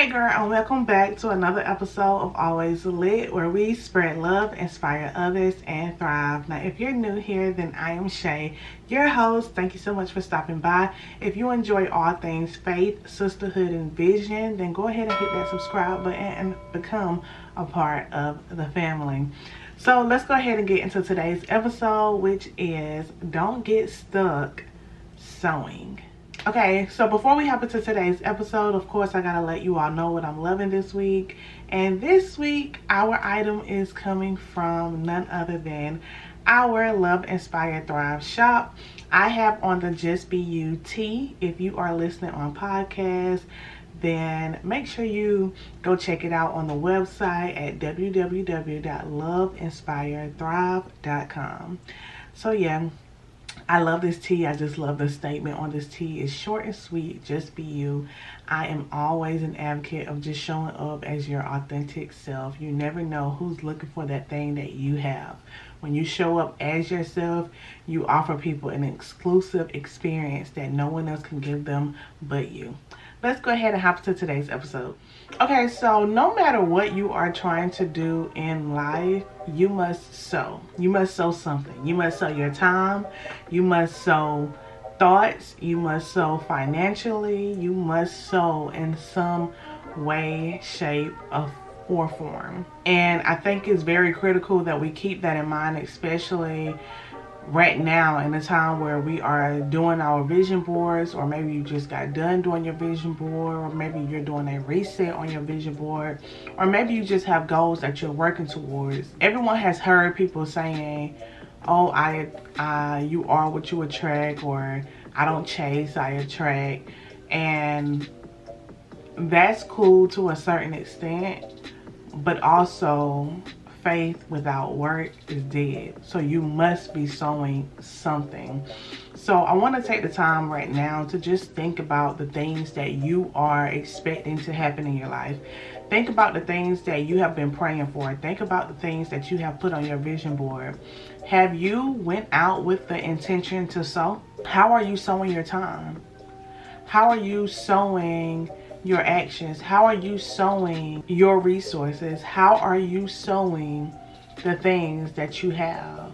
Hey girl, and welcome back to another episode of Always Lit, where we spread love, inspire others, and thrive. Now, if you're new here, then I am Shay, your host. Thank you so much for stopping by. If you enjoy all things faith, sisterhood, and vision, then go ahead and hit that subscribe button and become a part of the family. So let's go ahead and get into today's episode, which is Don't Get Stuck Sewing. Okay, so before we hop into today's episode, of course, I gotta let you all know what I'm loving this week. And this week, our item is coming from none other than our Love, Inspire, Thrive shop. I have on the Just Be You tee. If you are listening on podcast, then make sure you go check it out on the website at www.loveinspirethrive.com. So yeah, I love this tee. I just love the statement on this tee. It's short and sweet. Just be you. I am always an advocate of just showing up as your authentic self. You never know who's looking for that thing that you have. When you show up as yourself, you offer people an exclusive experience that no one else can give them but you. Let's go ahead and hop to today's episode. Okay, so no matter what you are trying to do in life, you must sow. You must sow something. You must sow your time. You must sow thoughts. You must sow financially. You must sow in some way, shape, or form. And I think it's very critical that we keep that in mind, especially right now in a time where we are doing our vision boards, or maybe you just got done doing your vision board, or maybe you're doing a reset on your vision board, or maybe you just have goals that you're working towards. Everyone has heard people saying, oh, you are what you attract, or I don't chase, I attract. And that's cool to a certain extent, but also faith without work is dead. So you must be sowing something. So I want to take the time right now to just think about the things that you are expecting to happen in your life. Think about the things that you have been praying for. Think about the things that you have put on your vision board. Have you went out with the intention to sow? How are you sowing your time? How are you sowing your actions? How are you sowing your resources? How are you sowing the things that you have?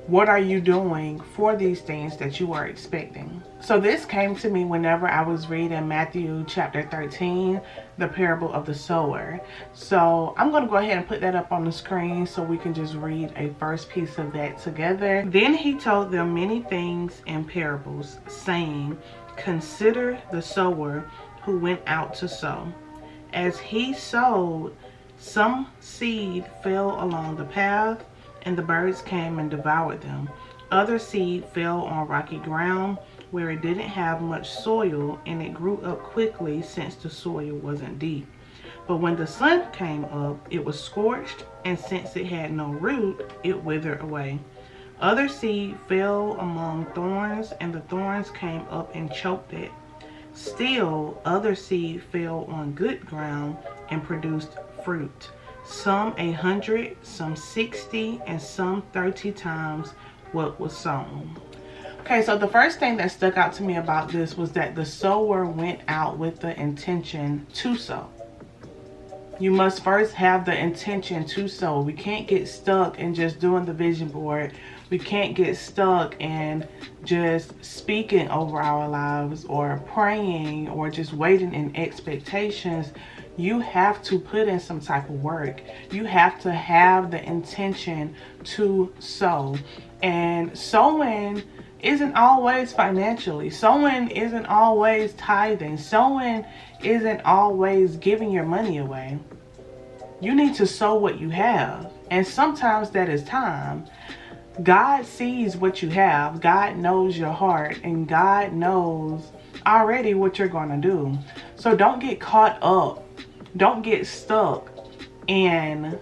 What are you doing for these things that you are expecting? So this came to me whenever I was reading Matthew chapter 13, the parable of the sower. So I'm going to go ahead and put that up on the screen so we can just read a first piece of that together. Then he told them many things in parables, saying, consider the sower who went out to sow. As he sowed, some seed fell along the path, and the birds came and devoured them. Other seed fell on rocky ground where it didn't have much soil, and it grew up quickly since the soil wasn't deep. But when the sun came up, it was scorched, and since it had no root, it withered away. Other seed fell among thorns, and the thorns came up and choked it. Still, other seed fell on good ground and produced fruit, some 100, some 60, and some 30 times what was sown. Okay, so the first thing that stuck out to me about this was that the sower went out with the intention to sow. You must first have the intention to sow. We can't get stuck in just doing the vision board. We can't get stuck in just speaking over our lives or praying or just waiting in expectations. You have to put in some type of work. You have to have the intention to sow. And sowing isn't always financially. Sowing isn't always tithing. Sowing isn't always giving your money away. You need to sow what you have. And sometimes that is time. God sees what you have. God knows your heart, and God knows already what you're going to do. So don't get caught up. Don't get stuck in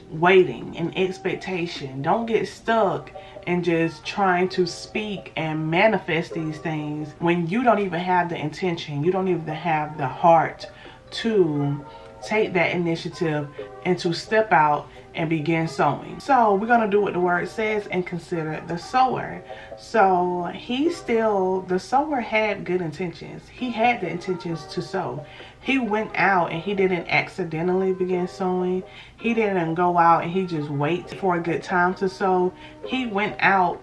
waiting and expectation. Don't get stuck in just trying to speak and manifest these things when you don't even have the intention. You don't even have the heart to take that initiative and to step out and begin sowing. So we're going to do what the word says and consider the sower. So the sower had good intentions. He had the intentions to sow. He went out and he didn't accidentally begin sowing. He didn't go out and he just wait for a good time to sow. He went out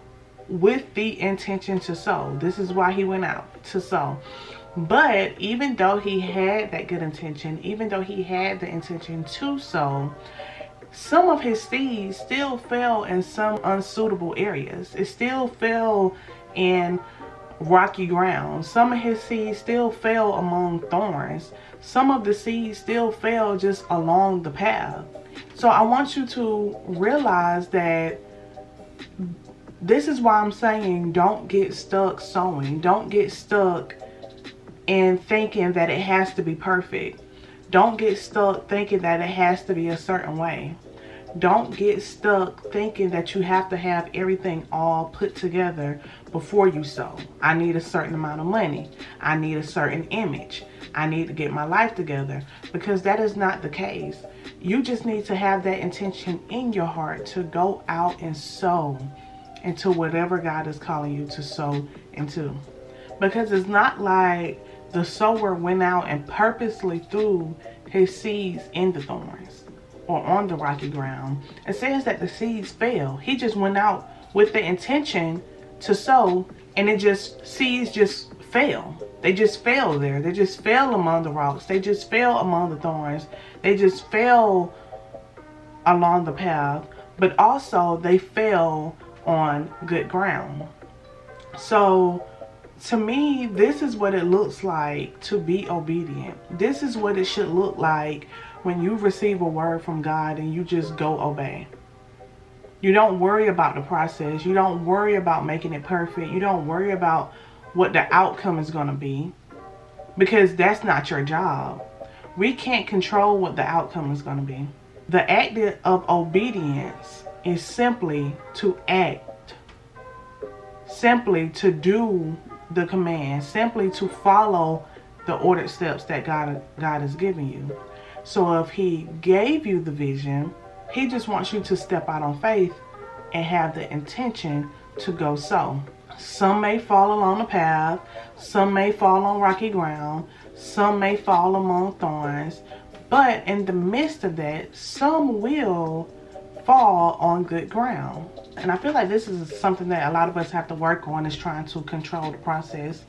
with the intention to sow. This is why he went out, to sow. But even though he had that good intention, even though he had the intention to sow, some of his seeds still fell in some unsuitable areas. It still fell in rocky ground. Some of his seeds still fell among thorns. Some of the seeds still fell just along the path. So I want you to realize that this is why I'm saying don't get stuck sowing. Don't get stuck in thinking that it has to be perfect. Don't get stuck thinking that it has to be a certain way. Don't get stuck thinking that you have to have everything all put together before you sow. I need a certain amount of money. I need a certain image. I need to get my life together, because that is not the case. You just need to have that intention in your heart to go out and sow into whatever God is calling you to sow into. Because it's not like the sower went out and purposely threw his seeds in the thorns or on the rocky ground. It says that the seeds fell. He just went out with the intention to sow, and seeds just fell. They just fell there. They just fell among the rocks. They just fell among the thorns. They just fell along the path, but also they fell on good ground. So to me, this is what it looks like to be obedient. This is what it should look like when you receive a word from God and you just go obey. You don't worry about the process. You don't worry about making it perfect. You don't worry about what the outcome is going to be, because that's not your job. We can't control what the outcome is going to be. The act of obedience is simply to act, simply to do the command, simply to follow the ordered steps that God has given you. So if he gave you the vision, he just wants you to step out on faith and have the intention to go sow. Some may fall along the path, some may fall on rocky ground, some may fall among thorns, but in the midst of that, some will fall on good ground. And I feel like this is something that a lot of us have to work on, is trying to control the process.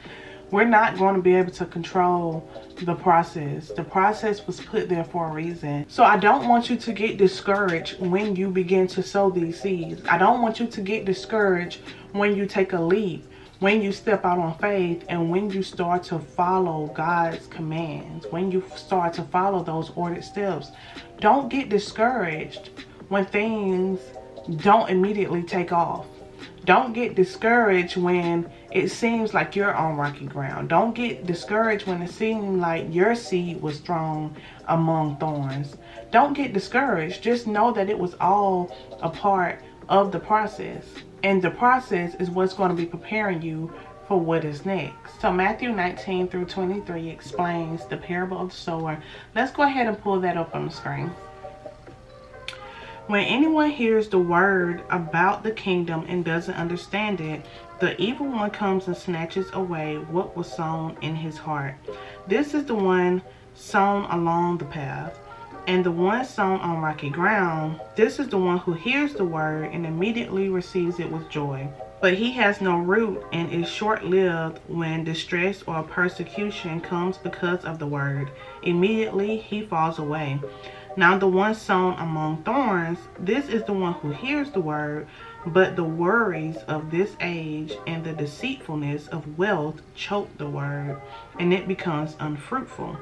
We're not going to be able to control the process. The process was put there for a reason. So I don't want you to get discouraged when you begin to sow these seeds. I don't want you to get discouraged when you take a leap, when you step out on faith, and when you start to follow God's commands, when you start to follow those ordered steps. Don't get discouraged when things don't immediately take off. Don't get discouraged when it seems like you're on rocky ground. Don't get discouraged when it seems like your seed was thrown among thorns. Don't get discouraged. Just know that it was all a part of the process. And the process is what's going to be preparing you for what is next. So Matthew 19 through 23 explains the parable of the sower. Let's go ahead and pull that up on the screen. When anyone hears the word about the kingdom and doesn't understand it, the evil one comes and snatches away what was sown in his heart. This is the one sown along the path. And the one sown on rocky ground, this is the one who hears the word and immediately receives it with joy. But he has no root and is short-lived. When distress or persecution comes because of the word, immediately he falls away. Now the one sown among thorns, this is the one who hears the word, but the worries of this age and the deceitfulness of wealth choke the word, and it becomes unfruitful.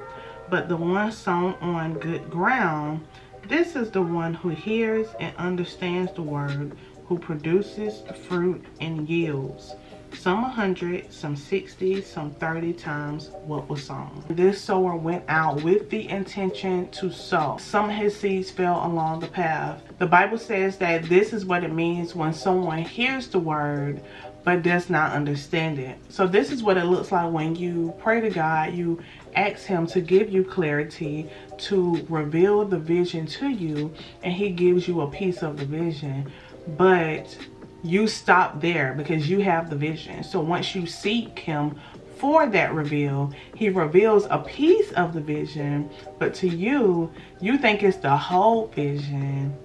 But the one sown on good ground, this is the one who hears and understands the word, who produces fruit and yields, some 100, some 60, some 30 times what was sown. This sower went out with the intention to sow. Some of his seeds fell along the path. The Bible says that this is what it means when someone hears the word but does not understand it. So this is what it looks like when you pray to God. You ask him to give you clarity, to reveal the vision to you, and he gives you a piece of the vision. But you stop there because you have the vision. So once you seek him for that reveal. He reveals a piece of the vision, but to you, you think it's the whole vision,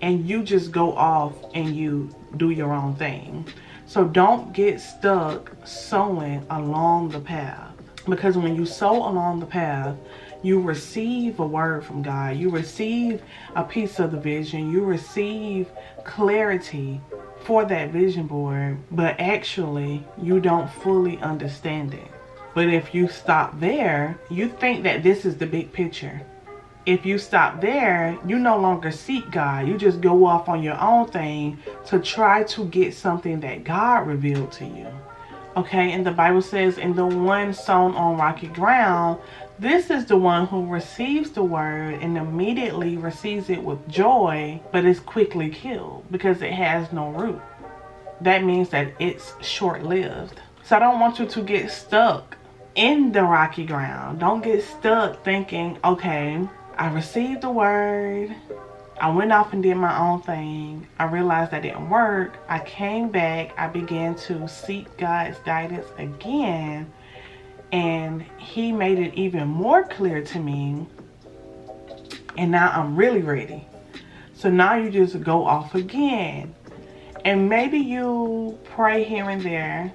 and you just go off and you do your own thing. So don't get stuck sowing along the path, because when you sow along the path, you receive a word from God. You receive a piece of the vision. You receive clarity for that vision board, but actually you don't fully understand it. But if you stop there, you think that this is the big picture. If you stop there, you no longer seek God. You just go off on your own thing to try to get something that God revealed to you. Okay, and the Bible says, "And the one sown on rocky ground, this is the one who receives the word and immediately receives it with joy, but is quickly killed because it has no root." That means that it's short-lived. So I don't want you to get stuck in the rocky ground. Don't get stuck thinking, okay, I received the word, I went off and did my own thing, I realized that didn't work, I came back, I began to seek God's guidance again, and He made it even more clear to me, and now I'm really ready. So now you just go off again, and maybe you pray here and there,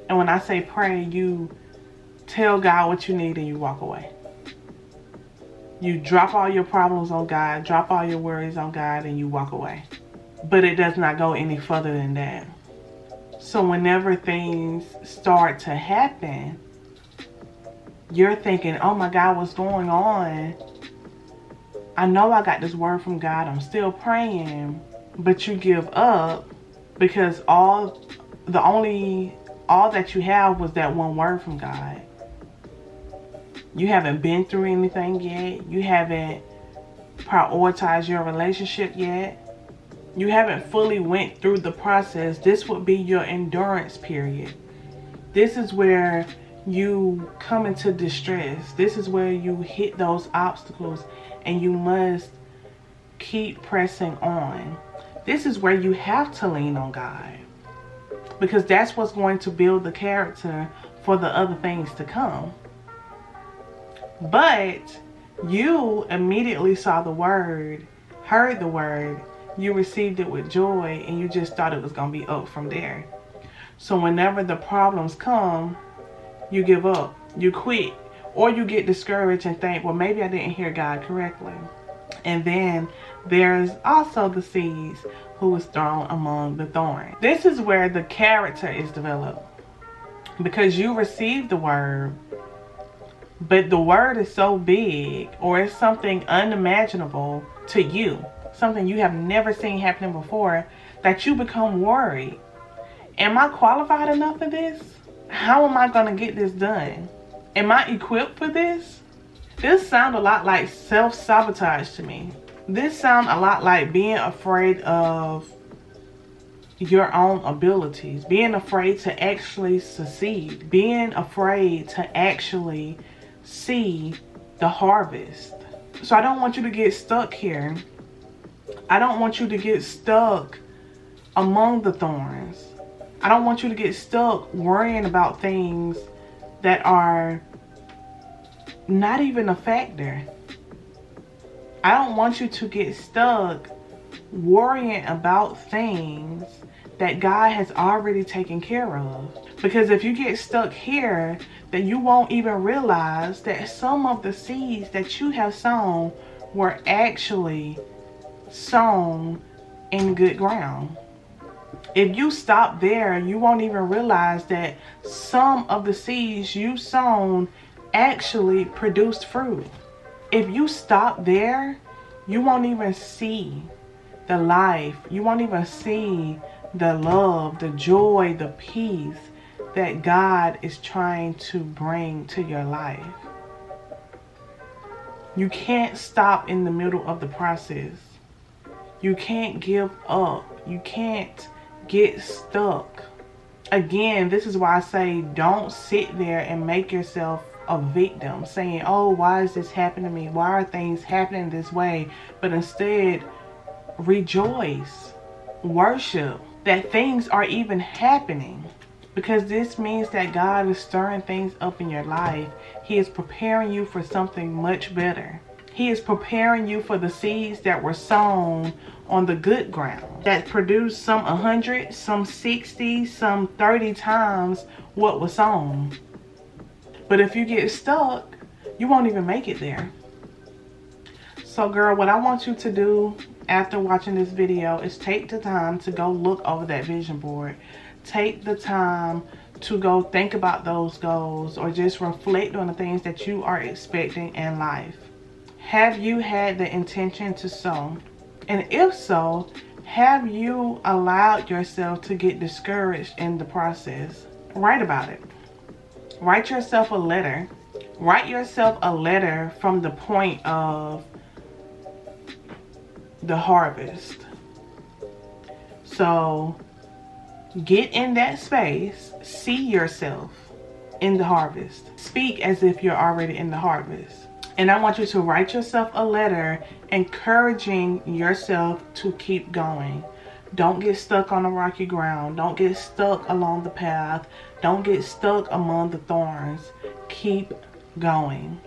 and when I say pray, you tell God what you need and you walk away. You drop all your problems on God, drop all your worries on God, and you walk away. But it does not go any further than that. So whenever things start to happen, you're thinking, oh my God, what's going on? I know I got this word from God, I'm still praying, but you give up because all that you have was that one word from God. You haven't been through anything yet. You haven't prioritized your relationship yet. You haven't fully went through the process. This would be your endurance period. This is where you come into distress. This is where you hit those obstacles and you must keep pressing on. This is where you have to lean on God, because that's what's going to build the character for the other things to come. But you immediately saw the word, heard the word, you received it with joy, and you just thought it was going to be up from there. So whenever the problems come, you give up, you quit, or you get discouraged and think, well, maybe I didn't hear God correctly. And then there's also the seeds who is thrown among the thorns. This is where the character is developed, because you received the word, but the word is so big, or it's something unimaginable to you, something you have never seen happening before, that you become worried. Am I qualified enough for this? How am I going to get this done? Am I equipped for this? This sounds a lot like self-sabotage to me. This sounds a lot like being afraid of your own abilities, being afraid to actually succeed, being afraid to actually see the harvest. So I don't want you to get stuck here. I don't want you to get stuck among the thorns. I don't want you to get stuck worrying about things that are not even a factor. I don't want you to get stuck worrying about things that God has already taken care of. Because if you get stuck here, then you won't even realize that some of the seeds that you have sown were actually sown in good ground. If you stop there, you won't even realize that some of the seeds you sown actually produced fruit. If you stop there, you won't even see the life. You won't even see the love, the joy, the peace that God is trying to bring to your life. You can't stop in the middle of the process. You can't give up. You can't get stuck. Again, this is why I say don't sit there and make yourself a victim, saying, oh, why is this happening to me? Why are things happening this way? But instead, rejoice, worship that things are even happening. because this means that God is stirring things up in your life. He is preparing you for something much better. He is preparing you for the seeds that were sown on the good ground, that produced some 100, some 60, some 30 times what was sown. But if you get stuck, you won't even make it there. So girl, what I want you to do after watching this video is take the time to go look over that vision board. Take the time to go think about those goals, or just reflect on the things that you are expecting in life. Have you had the intention to sow? And if so, have you allowed yourself to get discouraged in the process? Write about it. Write yourself a letter. Write yourself a letter from the point of the harvest. So get in that space. See yourself in the harvest. Speak as if you're already in the harvest. And I want you to write yourself a letter encouraging yourself to keep going. Don't get stuck on the rocky ground. Don't get stuck along the path. Don't get stuck among the thorns. Keep going.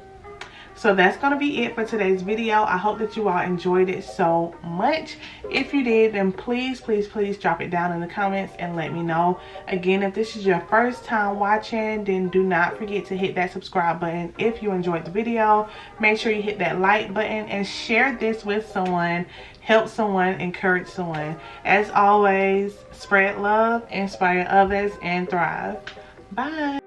So that's going to be it for today's video. I hope that you all enjoyed it so much. If you did, then please drop it down in the comments and let me know. Again, if this is your first time watching, then do not forget to hit that subscribe button. If you enjoyed the video, make sure you hit that like button and share this with someone. Help someone, encourage someone. As always, spread love, inspire others, and thrive. Bye.